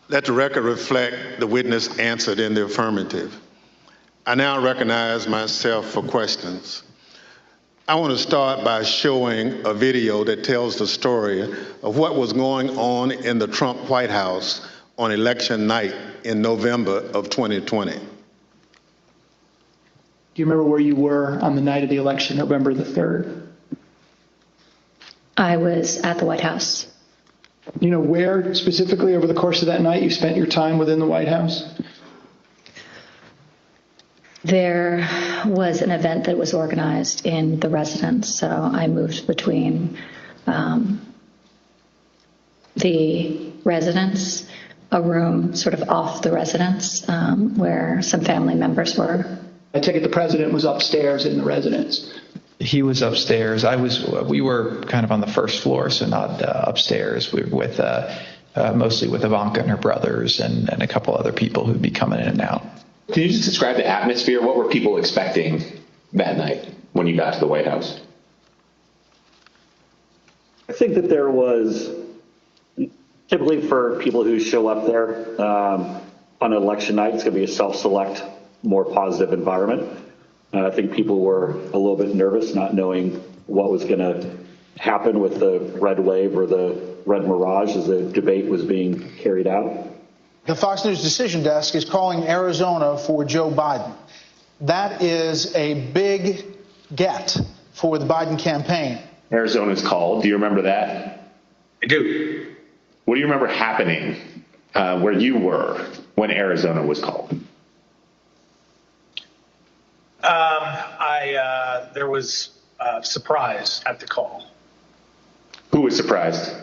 Let the record reflect the witness answered in the affirmative. I now recognize myself for questions. I want to start by showing a video that tells the story of what was going on in the Trump White House on election night in November of 2020. Do you remember where you were on the night of the election, November the 3rd? I was at the White House. You know where specifically over the course of that night you spent your time within the White House? There was an event that was organized in the residence, so I moved between the residence, a room sort of off the residence where some family members were. I take it the president was upstairs in the residence. He was upstairs. We were kind of on the first floor, so not upstairs. We were with mostly with Ivanka and her brothers and a couple other people who'd be coming in and out. Can you just describe the atmosphere? What were people expecting that night when you got to the White House? I think that there was, typically for people who show up there on election night, it's going to be a self-select, more positive environment. I think people were a little bit nervous, not knowing what was going to happen with the red wave or the red mirage as the debate was being carried out. The Fox News Decision Desk is calling Arizona for Joe Biden. That is a big get for the Biden campaign. Arizona's called. Do you remember that? I do. What do you remember happening where you were when Arizona was called? There was surprise at the call. Who was surprised?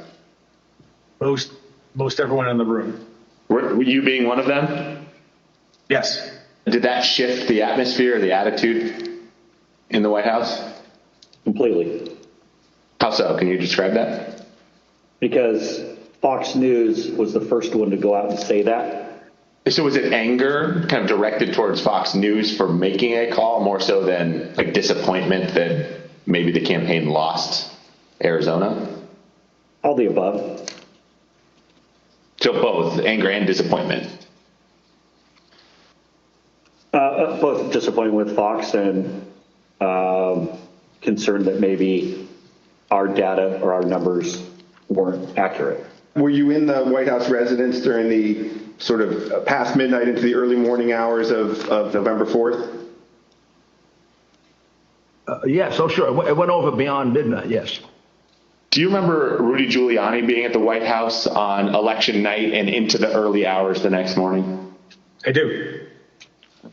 Most everyone in the room. Were you being one of them? Yes. Did that shift the atmosphere or the attitude in the White House? Completely. How so? Can you describe that? Because Fox News was the first one to go out and say that. So was it anger kind of directed towards Fox News for making a call more so than like disappointment that maybe the campaign lost Arizona? All the above. So both anger and disappointment? Both disappointed with Fox and concerned that maybe our data or our numbers weren't accurate. Were you in the White House residence during the sort of past midnight into the early morning hours of November 4th? Yes, oh sure. It went over beyond midnight, yes. Do you remember Rudy Giuliani being at the White House on election night and into the early hours the next morning? I do.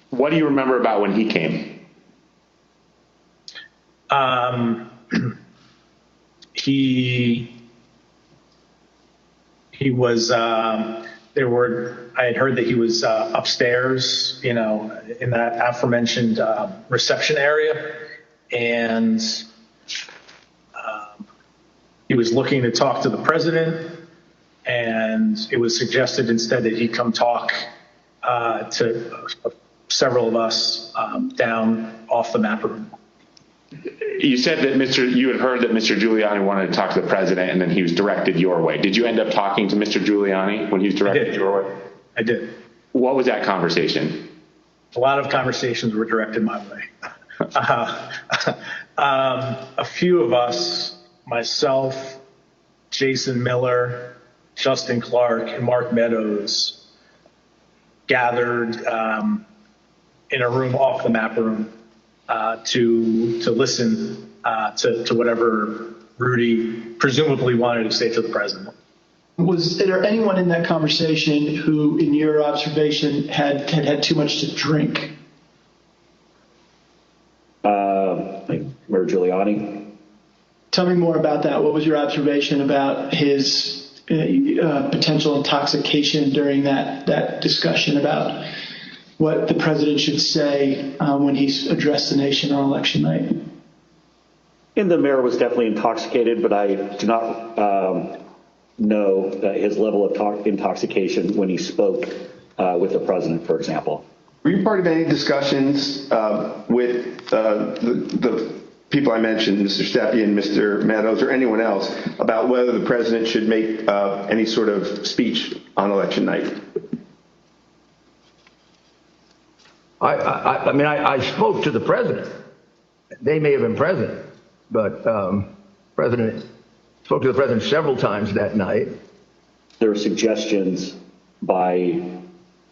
What do you remember about when he came? He was, I had heard that he was upstairs, in that aforementioned reception area. And he was looking to talk to the president. And it was suggested instead that he come talk to several of us down off the map room. You said that you had heard that Mr. Giuliani wanted to talk to the president and then he was directed your way. Did you end up talking to Mr. Giuliani when he was directed your way? I did. What was that conversation? A lot of conversations were directed my way. A few of us, myself, Jason Miller, Justin Clark, and Mark Meadows, gathered in a room off the map room to listen to whatever Rudy presumably wanted to say to the president. Was there anyone in that conversation who, in your observation, had too much to drink? Like Mayor Giuliani. Tell me more about that. What was your observation about his potential intoxication during that discussion about what the president should say when he's addressed the nation on election night? And the mayor was definitely intoxicated, but I do not know his level of intoxication when he spoke with the president, for example. Were you part of any discussions with the people I mentioned, Mr. Stepien, Mr. Meadows, or anyone else, about whether the president should make any sort of speech on election night? I mean, I spoke to the president. They may have been present, but President spoke to the president several times that night. There were suggestions by,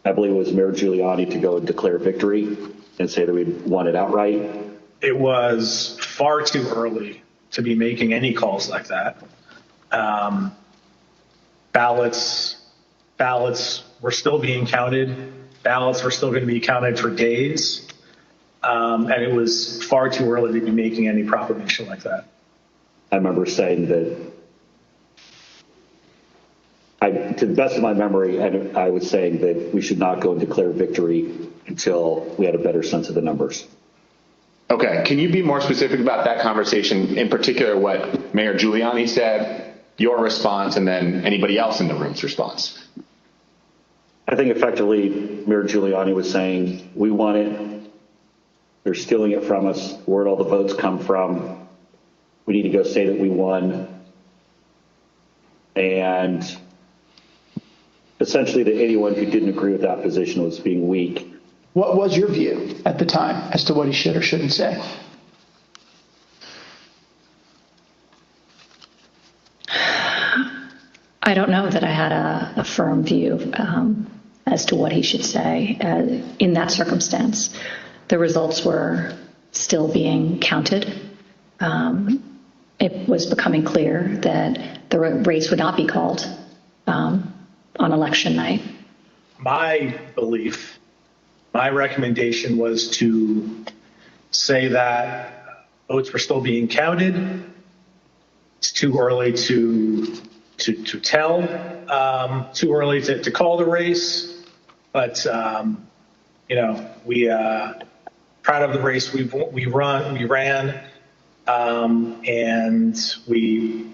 I believe it was Mayor Giuliani, to go and declare victory and say that we'd won it outright. It was far too early to be making any calls like that. Ballots were still being counted. Ballots were still going to be counted for days. And it was far too early to be making any proclamation like that. I remember saying that, to the best of my memory, I was saying that we should not go and declare victory until we had a better sense of the numbers. Okay, can you be more specific about that conversation, in particular what Mayor Giuliani said, your response, and then anybody else in the room's response? I think effectively Mayor Giuliani was saying, we won it, they're stealing it from us, where'd all the votes come from, we need to go say that we won, and essentially that anyone who didn't agree with that position was being weak. What was your view at the time as to what he should or shouldn't say? I don't know that I had a firm view as to what he should say in that circumstance. The results were still being counted. It was becoming clear that the race would not be called on election night. My belief, my recommendation was to say that votes were still being counted. It's too early to tell, too early to call the race, but we proud of the race we ran, and we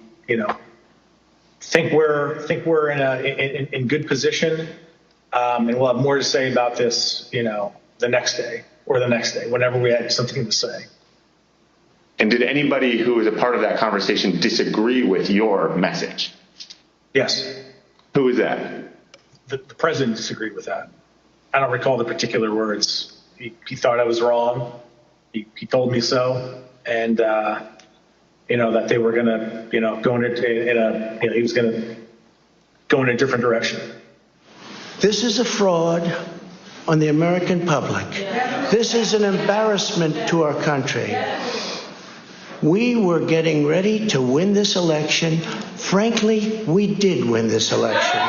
think we're in good position, and we'll have more to say about this the next day or the next day, whenever we had something to say. And did anybody who was a part of that conversation disagree with your message? Yes. Who was that? The president disagreed with that. I don't recall the particular words. He thought I was wrong. He told me so, and that they were going to go he was going to go in a different direction. This is a fraud on the American public. This is an embarrassment to our country. We were getting ready to win this election. Frankly, we did win this election.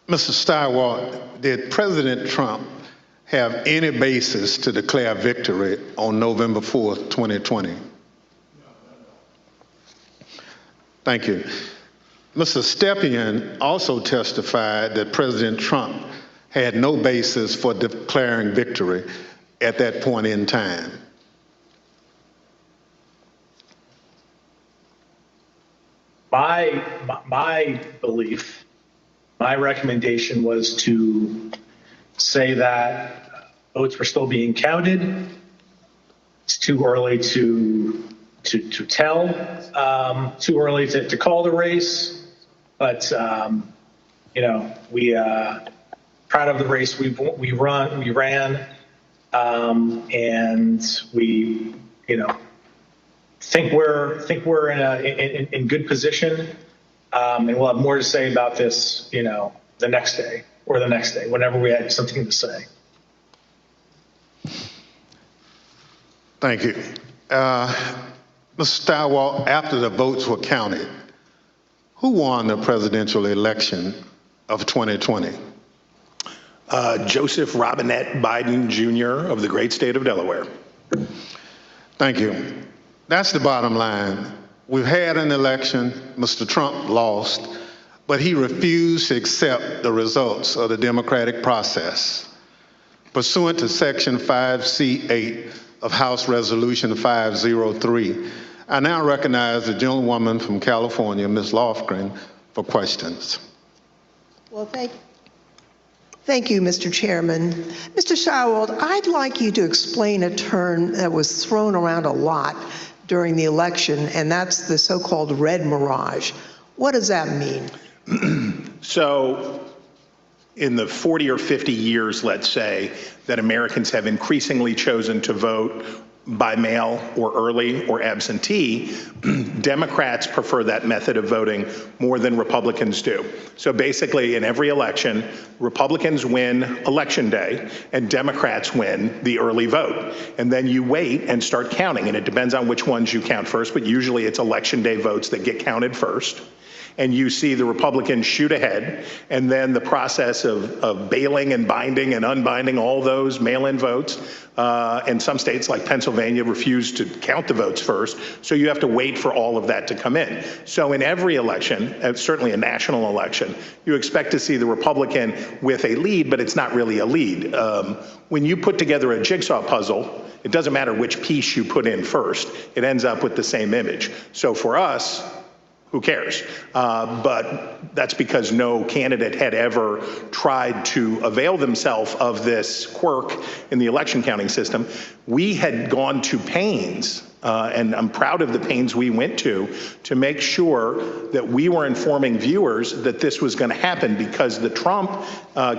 Mr. Steiwalt, did President Trump have any basis to declare victory on November 4th, 2020? Thank you. Mr. Stepien also testified that President Trump had no basis for declaring victory at that point in time. My belief, my recommendation was to say that votes were still being counted. It's too early to tell, too early to call the race, but we proud of the race we ran, and we think we're in good position, and we'll have more to say about this the next day or the next day, whenever we had something to say. Thank you. Mr. Steiwalt, after the votes were counted, who won the presidential election of 2020? Joseph Robinette Biden Jr. of the great state of Delaware. Thank you. That's the bottom line. We've had an election. Mr. Trump lost, but he refused to accept the results of the democratic process. Pursuant to Section 5C8 of House Resolution 503, I now recognize the gentlewoman from California, Ms. Lofgren, for questions. Well, thank you, Mr. Chairman. Mr. Schierwald, I'd like you to explain a term that was thrown around a lot during the election, and that's the so-called red mirage. What does that mean? So in the 40 or 50 years, let's say, that Americans have increasingly chosen to vote by mail or early or absentee, Democrats prefer that method of voting more than Republicans do. So basically, in every election, Republicans win election day and Democrats win the early vote. And then you wait and start counting, and it depends on which ones you count first, but usually it's election day votes that get counted first. And you see the Republicans shoot ahead, and then the process of bailing and binding and unbinding all those mail-in votes. And some states like Pennsylvania refuse to count the votes first, so you have to wait for all of that to come in. So in every election, certainly a national election, you expect to see the Republican with a lead, but it's not really a lead. When you put together a jigsaw puzzle, it doesn't matter which piece you put in first, it ends up with the same image. So for us, who cares? But that's because no candidate had ever tried to avail themselves of this quirk in the election counting system. We had gone to pains, and I'm proud of the pains we went to make sure that we were informing viewers that this was going to happen, because the Trump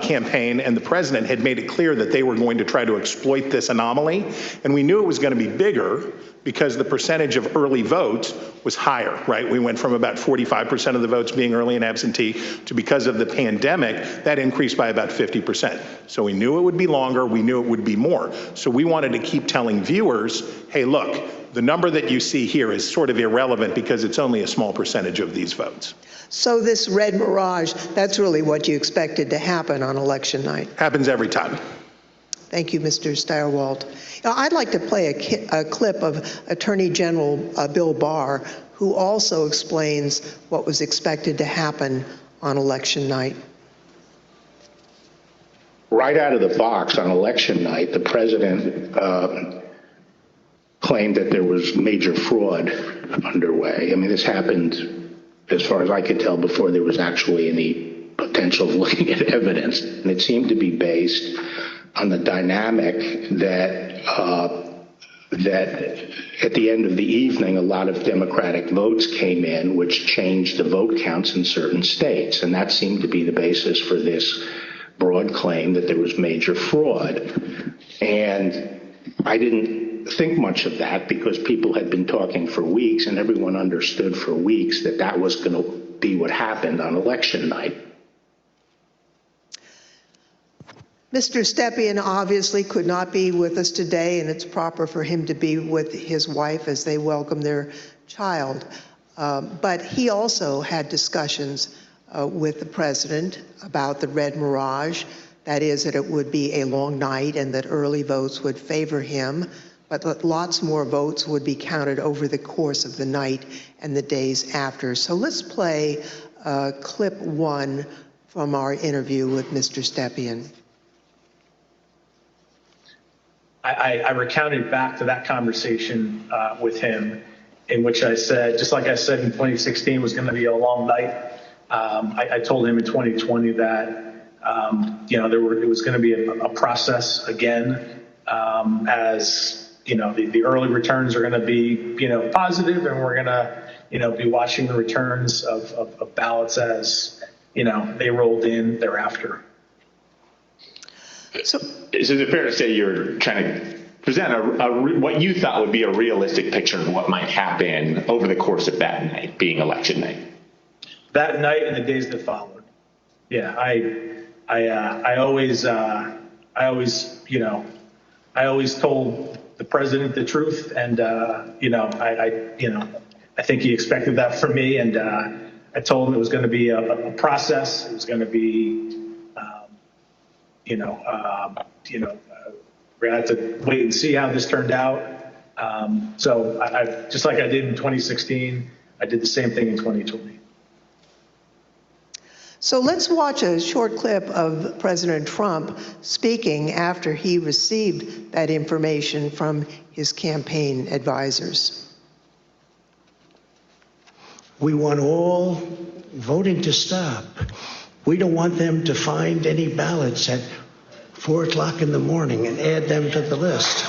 campaign and the president had made it clear that they were going to try to exploit this anomaly. And we knew it was going to be bigger because the percentage of early votes was higher, right? We went from about 45% of the votes being early and absentee to, because of the pandemic, that increased by about 50%. So we knew it would be longer, we knew it would be more. So we wanted to keep telling viewers, hey, look, the number that you see here is sort of irrelevant because it's only a small percentage of these votes. So this red mirage, that's really what you expected to happen on election night? Happens every time. Thank you, Mr. Schierwald. Now, I'd like to play a clip of Attorney General Bill Barr, who also explains what was expected to happen on election night. Right out of the box on election night, the president claimed that there was major fraud underway. I mean, this happened, as far as I could tell, before there was actually any potential of looking at evidence. And it seemed to be based on the dynamic that at the end of the evening, a lot of Democratic votes came in, which changed the vote counts in certain states. And that seemed to be the basis for this broad claim that there was major fraud. And I didn't think much of that because people had been talking for weeks, and everyone understood for weeks that that was going to be what happened on election night. Mr. Stepien obviously could not be with us today, and it's proper for him to be with his wife as they welcome their child. But he also had discussions with the president about the red mirage. That is, that it would be a long night and that early votes would favor him, but that lots more votes would be counted over the course of the night and the days after. So let's play clip 1 from our interview with Mr. Stepien. I recounted back to that conversation with him, in which I said, just like I said in 2016 was going to be a long night. I told him in 2020 that it was going to be a process again, as the early returns are going to be positive, and we're going to be watching the returns of ballots as they rolled in thereafter. So is it fair to say you're trying to present what you thought would be a realistic picture of what might happen over the course of that night, being election night? That night and the days that followed. Yeah, I always told the president the truth, and I think he expected that from me, and I told him it was going to be a process. It was going to be we're going to have to wait and see how this turned out. So I just like I did in 2016, I did the same thing in 2020. So let's watch a short clip of President Trump speaking after he received that information from his campaign advisors. We want all voting to stop. We don't want them to find any ballots at 4 o'clock in the morning and add them to the list.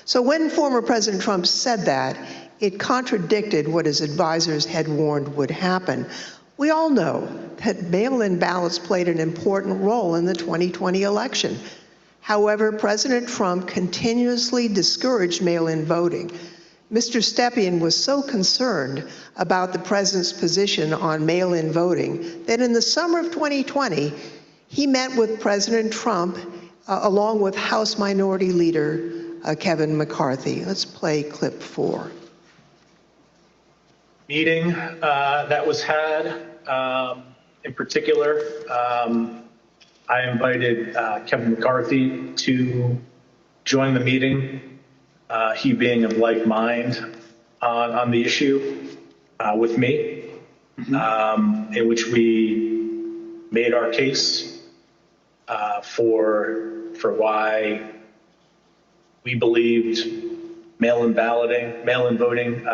So when former President Trump said that, it contradicted what his advisors had warned would happen. We all know that mail-in ballots played an important role in the 2020 election. However, President Trump continuously discouraged mail-in voting. Mr. Stepien was so concerned about the president's position on mail-in voting that in the summer of 2020, he met with President Trump along with House Minority Leader Kevin McCarthy. Let's play clip 4. Meeting that was had, in particular, I invited Kevin McCarthy to join the meeting, he being of like mind on the issue with me, in which we made our case for why we believed mail-in voting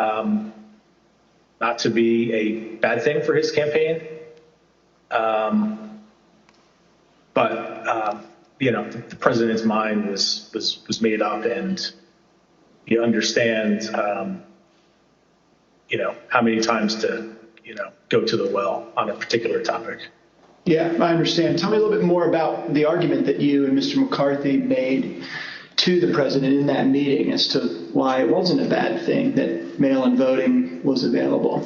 not to be a bad thing for his campaign. But the president's mind was made up, and you understand, how many times to, go to the well on a particular topic. Yeah, I understand. Tell me a little bit more about the argument that you and Mr. McCarthy made to the president in that meeting as to why it wasn't a bad thing that mail-in voting was available.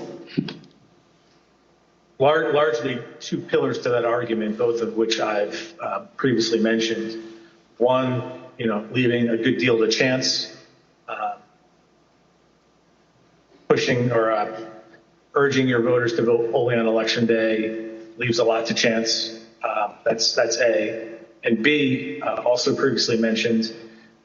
Largely two pillars to that argument, both of which I've previously mentioned. One, leaving a good deal to chance, pushing or urging your voters to vote only on election day leaves a lot to chance. That's A. And B, also previously mentioned,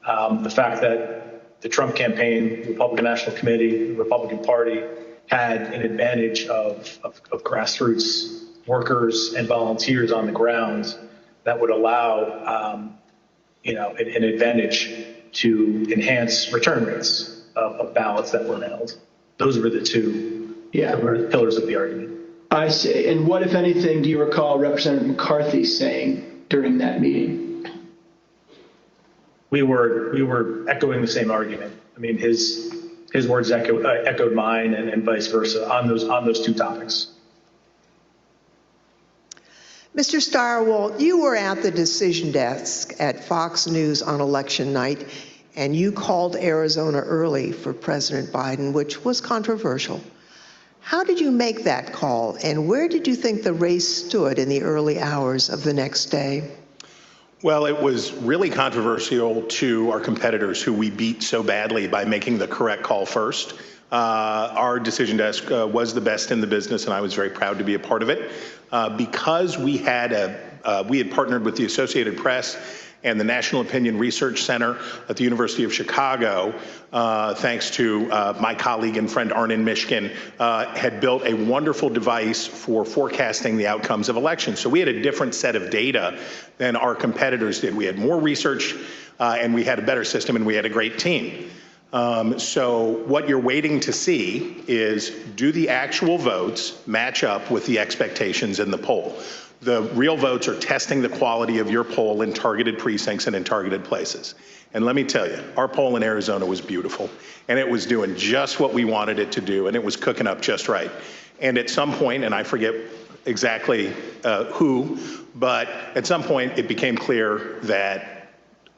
the fact that the Trump campaign, the Republican National Committee, the Republican Party had an advantage of grassroots workers and volunteers on the ground that would allow, an advantage to enhance return rates of ballots that were mailed. Those were the two pillars of the argument. I see. And what, if anything, do you recall Representative McCarthy saying during that meeting? We were echoing the same argument. I mean, his words echoed mine, and vice versa on those two topics. Mr. Stirewalt, you were at the decision desk at Fox News on election night, and you called Arizona early for President Biden, which was controversial. How did you make that call, and where did you think the race stood in the early hours of the next day? Well, it was really controversial to our competitors who we beat so badly by making the correct call first. Our decision desk was the best in the business, and I was very proud to be a part of it. Because we had partnered with the Associated Press and the National Opinion Research Center at the University of Chicago, thanks to my colleague and friend Arnon Mishkin, had built a wonderful device for forecasting the outcomes of elections. So we had a different set of data than our competitors did. We had more research, and we had a better system, and we had a great team. So what you're waiting to see is, do the actual votes match up with the expectations in the poll? The real votes are testing the quality of your poll in targeted precincts and in targeted places. And let me tell you, our poll in Arizona was beautiful, and it was doing just what we wanted it to do, and it was cooking up just right. And at some point, and I forget exactly who, but at some point it became clear that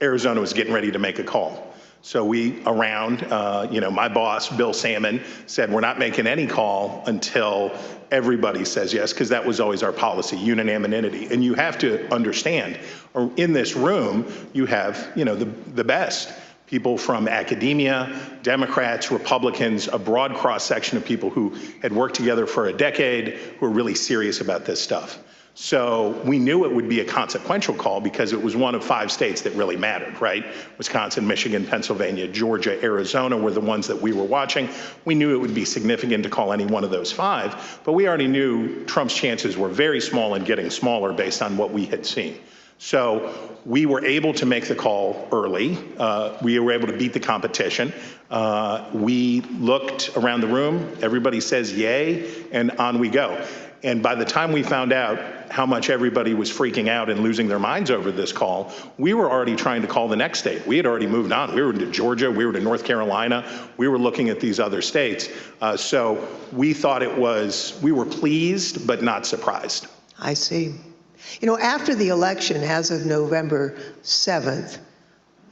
Arizona was getting ready to make a call. So we my boss, Bill Salmon, said we're not making any call until everybody says yes, because that was always our policy, unanimity. And you have to understand, in this room, you have, the best people from academia, Democrats, Republicans, a broad cross-section of people who had worked together for a decade, who are really serious about this stuff. So we knew it would be a consequential call because it was one of 5 states that really mattered, right? Wisconsin, Michigan, Pennsylvania, Georgia, Arizona were the ones that we were watching. We knew it would be significant to call any one of those 5, but we already knew Trump's chances were very small and getting smaller based on what we had seen. So we were able to make the call early. We were able to beat the competition. We looked around the room, everybody says yay, and on we go. And by the time we found out how much everybody was freaking out and losing their minds over this call, we were already trying to call the next state. We had already moved on. We were to Georgia, we were to North Carolina, we were looking at these other states. So we thought we were pleased, but not surprised. I see. You know, after the election, as of November 7th,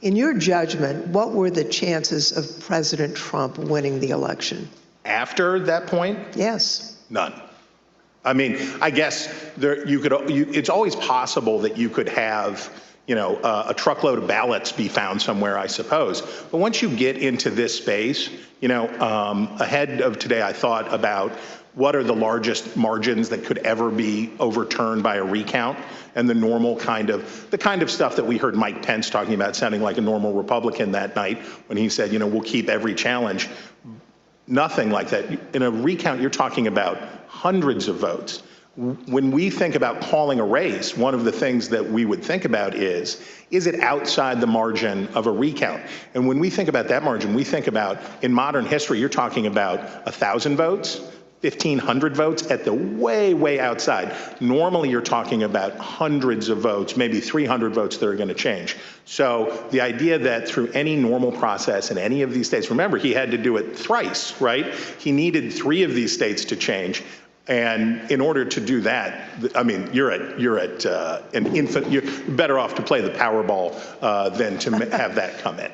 in your judgment, what were the chances of President Trump winning the election? After that point? Yes. None. I mean, I guess it's always possible that you could have, a truckload of ballots be found somewhere, I suppose. But once you get into this space, ahead of today, I thought about what are the largest margins that could ever be overturned by a recount, and the kind of stuff that we heard Mike Pence talking about, sounding like a normal Republican that night when he said, we'll keep every challenge. Nothing like that. In a recount, you're talking about hundreds of votes. When we think about calling a race, one of the things that we would think about is it outside the margin of a recount? And when we think about that margin, we think about, in modern history, you're talking about 1,000 votes, 1,500 votes at the way, way outside. Normally, you're talking about hundreds of votes, maybe 300 votes that are going to change. So the idea that through any normal process in any of these states, remember, he had to do it thrice, right? He needed 3 of these states to change. And in order to do that, I mean, you're at an infant. You're better off to play the Powerball than to have that come in.